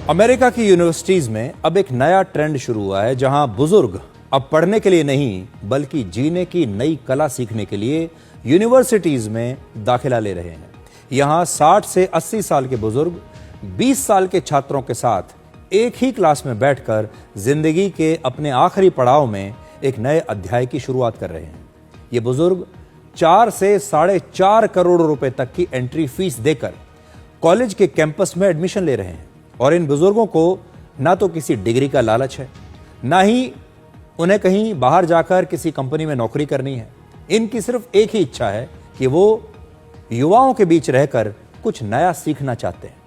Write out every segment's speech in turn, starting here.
America की universities में अब एक नया ट्रेंड शुरू हुआ है, जहां बुजुर्ग अब पढ़ने के लिए नहीं बल्कि जीने की नई कला सीखने के लिए यूनिवर्सिटीज में दाखिला ले रहे हैं। यहां 60 से 80 साल के बुजुर्ग 20 साल के छात्रों के साथ एक ही क्लास में बैठकर जिंदगी के अपने आखिरी पड़ाव में एक नए अध्याय की शुरुआत कर रहे हैं। ये बुजुर्ग 4 से 4.5 करोड़ रुपए तक की एंट्री फीस देकर कॉलेज के कैंपस में एडमिशन ले रहे हैं। और इन बुजुर्गों को ना तो किसी डिग्री का लालच है, ना ही उन्हें कहीं बाहर जाकर किसी कंपनी में नौकरी करनी है। इनकी सिर्फ एक ही इच्छा है कि वो युवाओं के बीच रहकर कुछ नया सीखना चाहते हैं।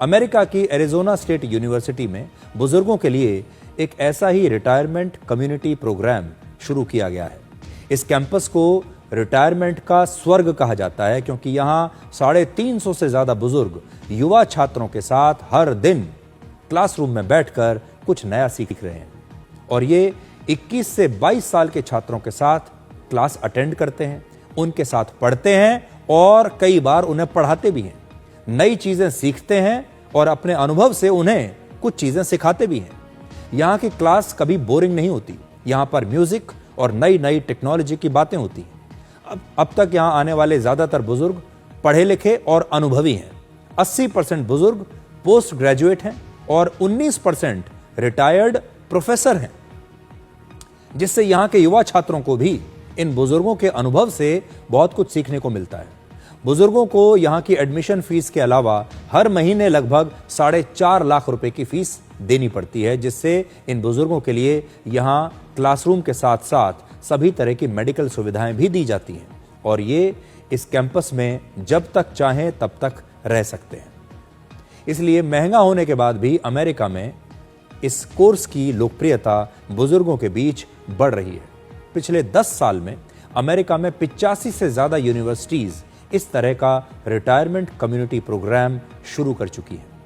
अमेरिका की एरिजोना स्टेट यूनिवर्सिटी में बुजुर्गों के लिए एक ऐसा ही रिटायरमेंट कम्युनिटी प्रोग्राम शुरू किया गया है। इस कैंपस को रिटायरमेंट का स्वर्ग कहा जाता है, क्योंकि यहां 350 से ज्यादा बुजुर्ग युवा छात्रों के साथ हर दिन क्लासरूम में बैठकर कुछ नया सीख रहे हैं। और ये 21 से 22 साल के छात्रों के साथ क्लास अटेंड करते हैं, उनके साथ पढ़ते हैं और कई बार उन्हें पढ़ाते भी हैं, नई चीजें सीखते हैं और अपने अनुभव से उन्हें कुछ चीजें सिखाते भी हैं। यहाँ की क्लास कभी बोरिंग नहीं होती। यहाँ पर म्यूजिक और नई नई टेक्नोलॉजी की बातें होती हैं। अब तक यहाँ आने वाले ज्यादातर बुजुर्ग पढ़े लिखे और अनुभवी हैं। 80% बुजुर्ग पोस्ट ग्रेजुएट हैं और 19% रिटायर्ड प्रोफेसर हैं, जिससे यहाँ के युवा छात्रों को भी इन बुजुर्गों के अनुभव से बहुत कुछ सीखने को मिलता है। बुजुर्गों को यहाँ की एडमिशन फीस के अलावा हर महीने लगभग 4.5 लाख रुपए की फीस देनी पड़ती है, जिससे इन बुजुर्गों के लिए यहाँ क्लासरूम के साथ साथ सभी तरह की मेडिकल सुविधाएं भी दी जाती हैं और ये इस कैंपस में जब तक चाहें तब तक रह सकते हैं। इसलिए महंगा होने के बाद भी अमेरिका में इस कोर्स की लोकप्रियता बुजुर्गों के बीच बढ़ रही है। पिछले 10 साल में अमेरिका में 85 से ज्यादा यूनिवर्सिटीज इस तरह का रिटायरमेंट कम्युनिटी प्रोग्राम शुरू कर चुकी हैं।